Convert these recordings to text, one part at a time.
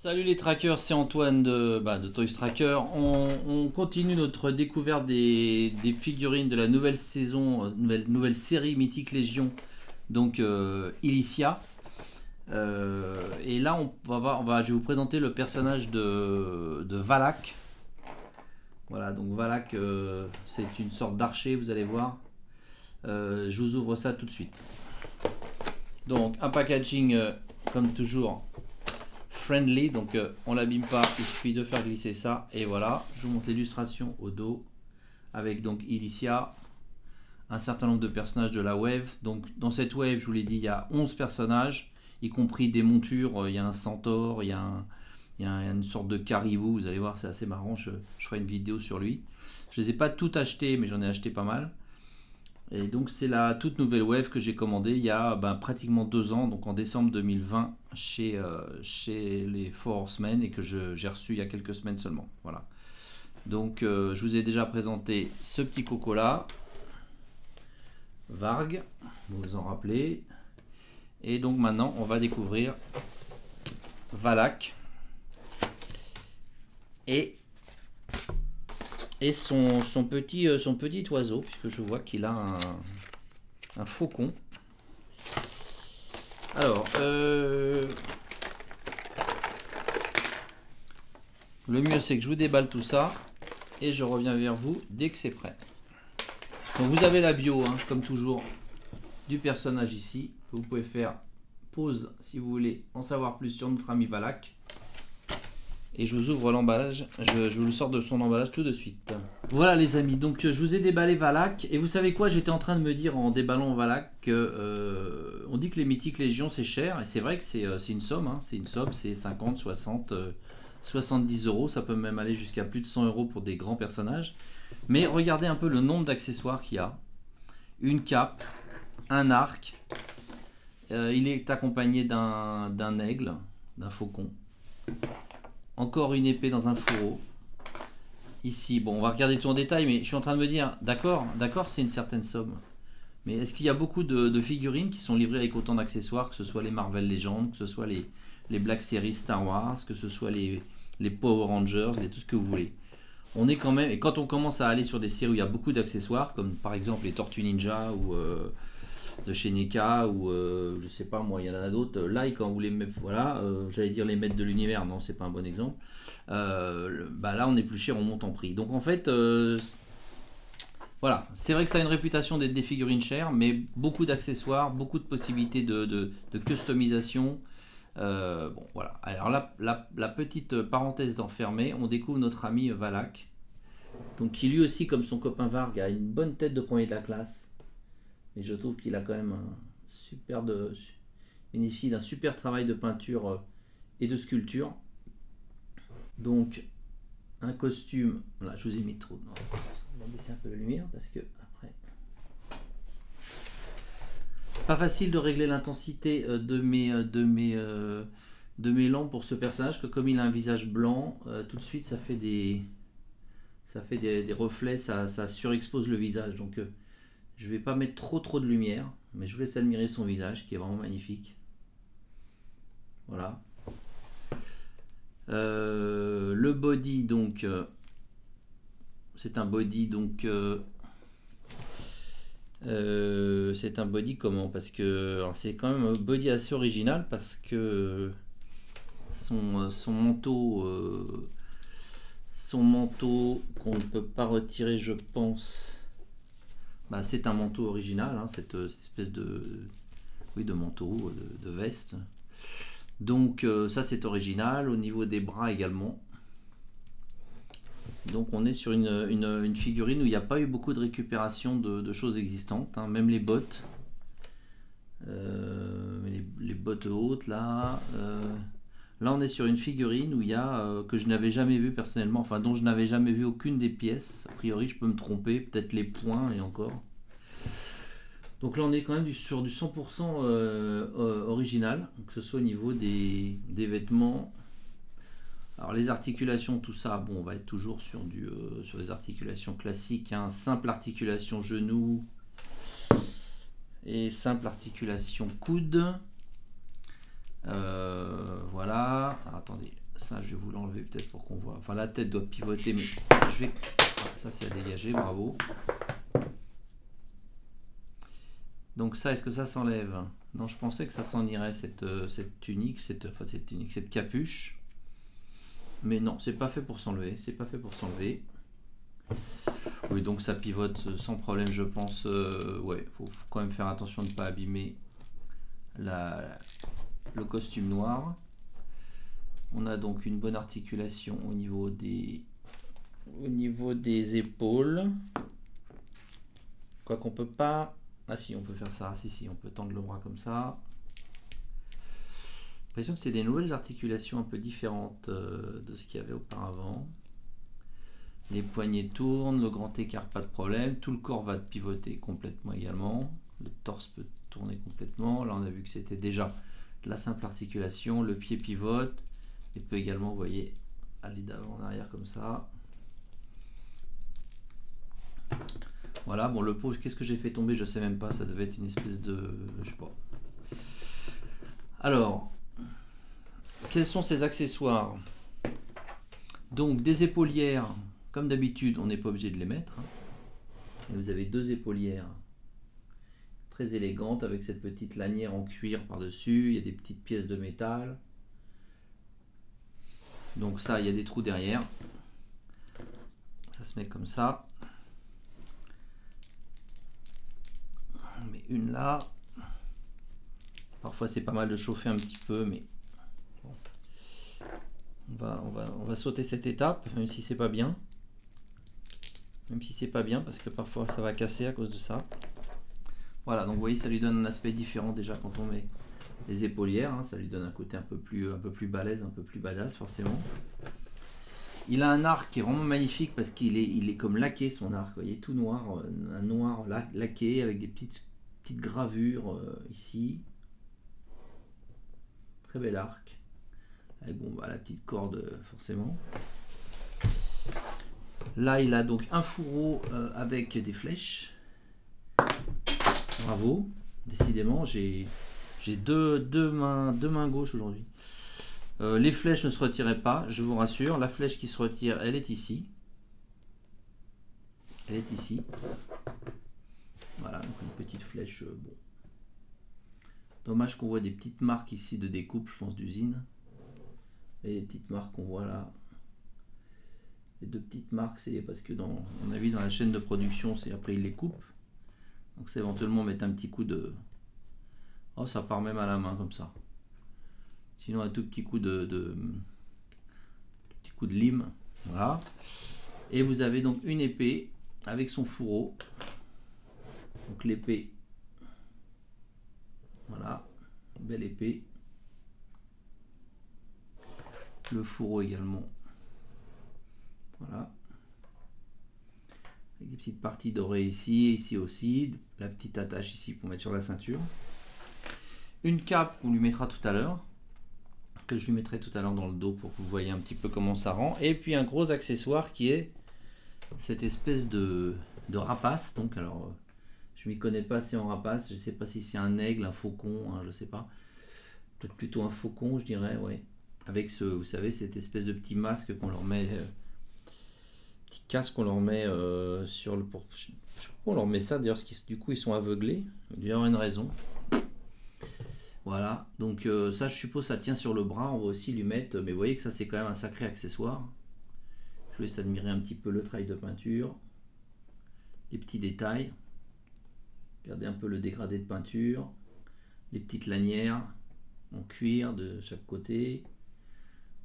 Salut les trackers, c'est Antoine de Toys Tracker. On continue notre découverte des figurines de la nouvelle saison, nouvelle série Mythique Légion, donc Ilicia. Et là, je vais vous présenter le personnage de Valak. Voilà, donc Valak, c'est une sorte d'archer, vous allez voir. Je vous ouvre ça tout de suite. Donc, un packaging, comme toujours, friendly, donc on l'abîme pas, il suffit de faire glisser ça et voilà. Je vous montre l'illustration au dos avec donc Ilicia, un certain nombre de personnages de la wave. Donc dans cette wave, je vous l'ai dit, il y a 11 personnages, y compris des montures. Il y a un centaure, il y a une sorte de caribou, vous allez voir, c'est assez marrant. Je ferai une vidéo sur lui. Je les ai pas toutes achetées, mais j'en ai acheté pas mal. Et donc c'est la toute nouvelle wave que j'ai commandée il y a pratiquement 2 ans, donc en décembre 2020 chez les Four Horsemen, et que j'ai reçu il y a quelques semaines seulement. Voilà. Donc je vous ai déjà présenté ce petit coco là, Varg, vous vous en rappelez. Et donc maintenant on va découvrir Valak et son petit oiseau, puisque je vois qu'il a un faucon. Alors, le mieux c'est que je vous déballe tout ça et je reviens vers vous dès que c'est prêt. Donc vous avez la bio, hein, comme toujours, du personnage ici. Vous pouvez faire pause si vous voulez en savoir plus sur notre ami Valak. Et je vous ouvre l'emballage, je vous le sors de son emballage tout de suite. Voilà les amis, donc je vous ai déballé Valak. Et vous savez quoi, j'étais en train de me dire en déballant Valak que on dit que les mythiques légions c'est cher. Et c'est vrai que c'est une somme, hein, c'est 50, 60, 70 euros. Ça peut même aller jusqu'à plus de 100 euros pour des grands personnages. Mais regardez un peu le nombre d'accessoires qu'il y a. Une cape, un arc. Il est accompagné d'un aigle, d'un faucon. Encore une épée dans un fourreau. Ici, bon, on va regarder tout en détail, mais je suis en train de me dire, d'accord, c'est une certaine somme. Mais est-ce qu'il y a beaucoup de figurines qui sont livrées avec autant d'accessoires, que ce soit les Marvel Legends, que ce soit les Black Series Star Wars, que ce soit les Power Rangers, tout ce que vous voulez. On est quand même, et quand on commence à aller sur des séries où il y a beaucoup d'accessoires, comme par exemple les Tortues Ninja ou de chez NECA ou je sais pas moi, il y en a d'autres. Là, quand vous les mettez, voilà, j'allais dire les maîtres de l'univers, non, c'est pas un bon exemple. Là, on est plus cher, on monte en prix. Donc en fait, voilà, c'est vrai que ça a une réputation d'être des figurines chères, mais beaucoup d'accessoires, beaucoup de possibilités de customisation. Bon, voilà. Alors la petite parenthèse d'enfermé, on découvre notre ami Valak, donc qui lui aussi, comme son copain Varg, a une bonne tête de premier de la classe. Et je trouve qu'il a quand même bénéficie d'un super travail de peinture et de sculpture. Donc un costume, là je vous ai mis trop, non, on va baisser un peu la lumière parce que après pas facile de régler l'intensité de mes lampes pour ce personnage, que comme il a un visage blanc, tout de suite ça fait des reflets, ça surexpose le visage. Donc je vais pas mettre trop de lumière, mais je vous laisse admirer son visage qui est vraiment magnifique. Voilà. Le body, donc c'est un body, donc c'est un body comment, parce que c'est quand même un body assez original, parce que son manteau qu'on ne peut pas retirer, je pense. C'est un manteau original, hein, cette espèce de manteau, de veste. Donc ça c'est original. Au niveau des bras également. Donc on est sur une figurine où il n'y a pas eu beaucoup de récupération de choses existantes, hein, même les bottes. Les bottes hautes là. Là on est sur une figurine où il y a que je n'avais jamais vu personnellement, enfin dont je n'avais jamais vu aucune des pièces. A priori je peux me tromper, peut-être les points et encore. Donc là on est quand même sur du 100% original, que ce soit au niveau des vêtements. Alors les articulations, tout ça, bon, on va être toujours sur des articulations classiques, hein, simple articulation genou et simple articulation coude. Voilà. Alors, attendez, Ça, je vais vous l'enlever peut-être pour qu'on voit. Enfin, la tête doit pivoter, mais je vais... Ah, ça, c'est à dégager, bravo. Donc ça, est-ce que ça s'enlève? Non, je pensais que ça s'en irait, cette tunique, cette capuche. Mais non, c'est pas fait pour s'enlever, c'est pas fait pour s'enlever. Oui, donc ça pivote sans problème, je pense. Ouais, faut quand même faire attention de ne pas abîmer le costume noir. On a donc une bonne articulation au niveau des épaules. Quoi qu'on peut pas... Ah si, on peut faire ça. Si, on peut tendre le bras comme ça. J'ai l'impression que c'est des nouvelles articulations un peu différentes de ce qu'il y avait auparavant. Les poignets tournent, le grand écart, pas de problème. Tout le corps va pivoter complètement également. Le torse peut tourner complètement. Là, on a vu que c'était déjà la simple articulation. Le pied pivote et peut également, vous voyez, aller d'avant en arrière comme ça. Voilà, bon, le pot, qu'est-ce que j'ai fait tomber? Je sais même pas. Ça devait être une espèce de... Je sais pas. Alors, quels sont ces accessoires? Donc, des épaulières. Comme d'habitude, on n'est pas obligé de les mettre. Et vous avez deux épaulières très élégantes avec cette petite lanière en cuir par-dessus. Il y a des petites pièces de métal. Donc ça, il y a des trous derrière. Ça se met comme ça. On met une là. Parfois, c'est pas mal de chauffer un petit peu, mais bon. On va sauter cette étape, même si c'est pas bien. Même si c'est pas bien, parce que parfois ça va casser à cause de ça. Voilà, donc vous voyez, ça lui donne un aspect différent déjà quand on met les épaulières. Hein, ça lui donne un côté un peu plus balèze, un peu plus badass forcément. Il a un arc qui est vraiment magnifique parce qu'il est comme laqué, son arc. Vous voyez, tout noir, un noir laqué avec des petites gravures ici. Très bel arc. Avec bon, bah, la petite corde forcément. Là, il a donc un fourreau avec des flèches. Bravo. Décidément, j'ai deux mains gauches aujourd'hui. Les flèches ne se retiraient pas, je vous rassure. La flèche qui se retire, elle est ici. Elle est ici. Voilà, donc une petite flèche. Bon. Dommage qu'on voit des petites marques ici de découpe, je pense, d'usine. Et les petites marques qu'on voit là. Les deux petites marques, c'est parce que dans, on a vu dans la chaîne de production, c'est après ils les coupent. Donc c'est éventuellement mettre un petit coup de... Oh, ça part même à la main comme ça. Sinon un tout petit coup de lime. Voilà. Et vous avez donc une épée avec son fourreau. Donc l'épée. Voilà. Belle épée. Le fourreau également. Voilà. Avec des petites parties dorées ici et ici aussi. La petite attache ici pour mettre sur la ceinture. Une cape qu'on lui mettra tout à l'heure. Que je lui mettrai tout à l'heure dans le dos pour que vous voyez un petit peu comment ça rend. Et puis un gros accessoire qui est cette espèce de rapace. Donc alors, je m'y connais pas assez en rapace. Je sais pas si c'est un aigle, un faucon, hein, je sais pas. Peut-être plutôt un faucon, je dirais, ouais. Avec ce, vous savez, cette espèce de petit masque qu'on leur met... petit casque qu'on leur met sur le... je sais pas pourquoi on leur met ça, d'ailleurs, du coup ils sont aveuglés. Il doit y avoir une raison. Voilà, donc ça je suppose ça tient sur le bras, on va aussi lui mettre, mais vous voyez que ça c'est quand même un sacré accessoire. Je vous laisse admirer un petit peu le travail de peinture, les petits détails. Regardez un peu le dégradé de peinture, les petites lanières en cuir de chaque côté.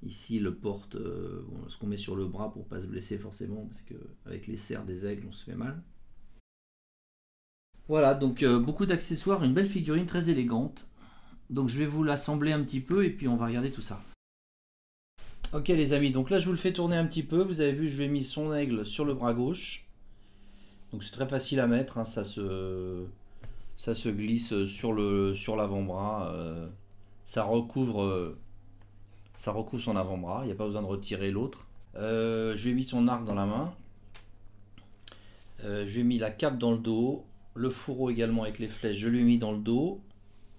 Ici le porte, bon, ce qu'on met sur le bras pour pas se blesser forcément, parce que avec les serres des aigles on se fait mal. Voilà, donc beaucoup d'accessoires, une belle figurine très élégante. Donc je vais vous l'assembler un petit peu et puis on va regarder tout ça. Ok les amis, donc là je vous le fais tourner un petit peu. Vous avez vu, je lui ai mis son aigle sur le bras gauche. Donc c'est très facile à mettre, hein, ça se glisse sur l'avant-bras. Ça recouvre son avant-bras, il n'y a pas besoin de retirer l'autre. Je lui ai mis son arc dans la main. Je lui ai mis la cape dans le dos. Le fourreau également avec les flèches, je lui ai mis dans le dos.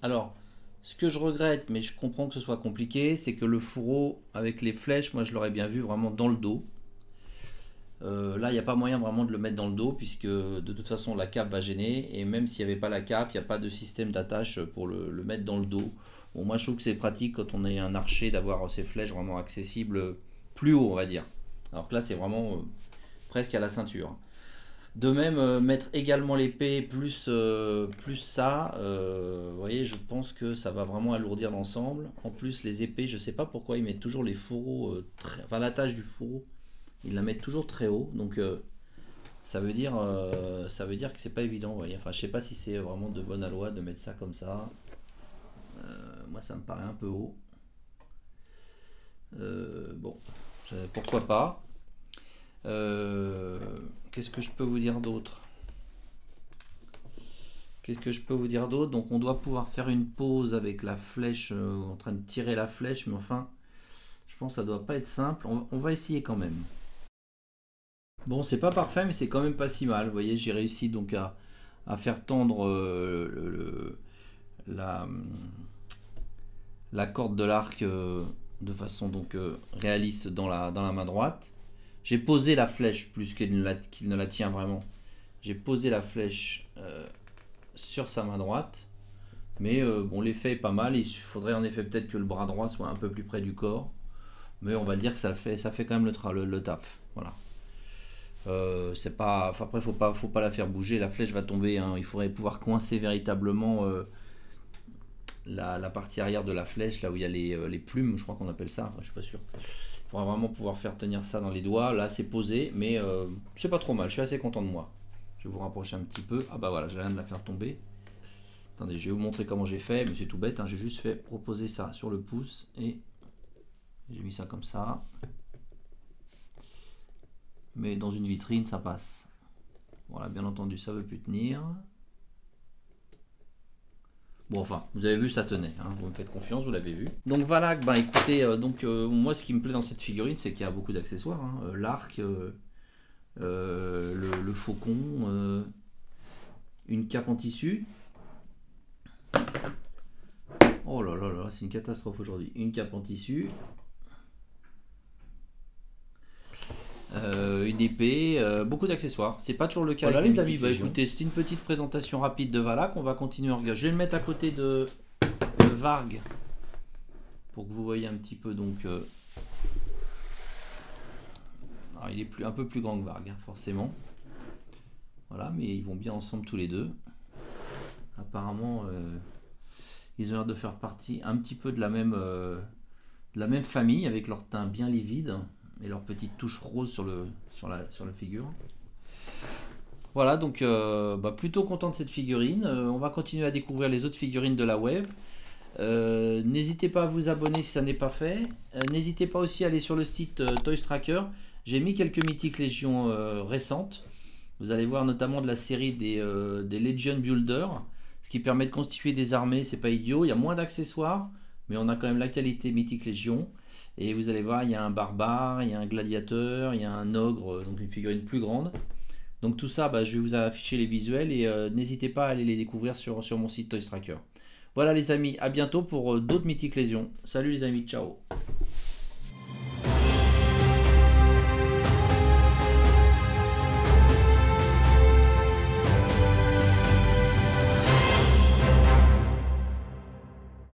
Alors, Ce que je regrette, mais je comprends que ce soit compliqué, c'est que le fourreau avec les flèches, moi je l'aurais bien vu vraiment dans le dos. Là, il n'y a pas moyen vraiment de le mettre dans le dos, puisque de toute façon la cape va gêner, et même s'il n'y avait pas la cape, il n'y a pas de système d'attache pour le mettre dans le dos. Bon, moi je trouve que c'est pratique quand on est un archer d'avoir ces flèches vraiment accessibles plus haut, on va dire. Alors que là, c'est vraiment presque à la ceinture. De même, mettre également l'épée plus ça, vous voyez, je pense que ça va vraiment alourdir l'ensemble. En plus, les épées, je sais pas pourquoi ils mettent toujours les fourreaux, enfin l'attache du fourreau, ils la mettent toujours très haut. Donc ça veut dire que c'est pas évident, vous voyez. Enfin, je sais pas si c'est vraiment de bonne loi de mettre ça comme ça. Moi, ça me paraît un peu haut. Bon, pourquoi pas. Qu'est-ce que je peux vous dire d'autre? Donc on doit pouvoir faire une pause avec la flèche, en train de tirer la flèche, mais enfin, je pense que ça doit pas être simple. On va essayer quand même. Bon, c'est pas parfait, mais c'est quand même pas si mal. Vous voyez, j'ai réussi donc à faire tendre la corde de l'arc de façon donc réaliste dans la main droite. J'ai posé la flèche plus qu'il ne la tient vraiment. J'ai posé la flèche sur sa main droite. Mais bon, l'effet est pas mal. Il faudrait en effet peut-être que le bras droit soit un peu plus près du corps. Mais on va dire que ça fait quand même le taf. Voilà. C'est pas, enfin, après, faut pas la faire bouger. La flèche va tomber. Hein. Il faudrait pouvoir coincer véritablement la partie arrière de la flèche, là où il y a les plumes, je crois qu'on appelle ça. Enfin, je suis pas sûr. Il faudra vraiment pouvoir faire tenir ça dans les doigts. Là, c'est posé, mais c'est pas trop mal. Je suis assez content de moi. Je vais vous rapprocher un petit peu. Ah bah voilà, j'ai rien de la faire tomber. Attendez, je vais vous montrer comment j'ai fait, mais c'est tout bête. Hein. J'ai juste fait reposer ça sur le pouce et j'ai mis ça comme ça. Mais dans une vitrine, ça passe. Voilà, bien entendu, ça veut plus tenir. Bon, enfin, vous avez vu, ça tenait. Hein. Vous me faites confiance, vous l'avez vu. Donc voilà, ben écoutez, moi ce qui me plaît dans cette figurine, c'est qu'il y a beaucoup d'accessoires. Hein. L'arc, le faucon, une cape en tissu. Oh là là là, c'est une catastrophe aujourd'hui. Une cape en tissu. Une épée, beaucoup d'accessoires. C'est pas toujours le cas. Voilà les amis, bah, écoutez, c'est une petite présentation rapide de Valak. On va continuer à regarder. Je vais le mettre à côté de Varg pour que vous voyez un petit peu. Donc, alors, il est un peu plus grand que Varg, hein, forcément. Voilà, mais ils vont bien ensemble tous les deux. Apparemment, ils ont l'air de faire partie un petit peu de la même famille, avec leur teint bien livide et leur petite touche rose sur la figure. Voilà, donc plutôt content de cette figurine. On va continuer à découvrir les autres figurines de la Wave. N'hésitez pas à vous abonner si ça n'est pas fait. N'hésitez pas aussi à aller sur le site Toys Tracker. J'ai mis quelques Mythic Légion récentes. Vous allez voir notamment de la série des Legion Builder, ce qui permet de constituer des armées. C'est pas idiot. Il y a moins d'accessoires, mais on a quand même la qualité Mythic Légion. Et vous allez voir, il y a un barbare, il y a un gladiateur, il y a un ogre, donc une figurine plus grande. Donc tout ça, je vais vous afficher les visuels et n'hésitez pas à aller les découvrir sur mon site Toys Tracker. Voilà les amis, à bientôt pour d'autres Mythic Légion. Salut les amis, ciao.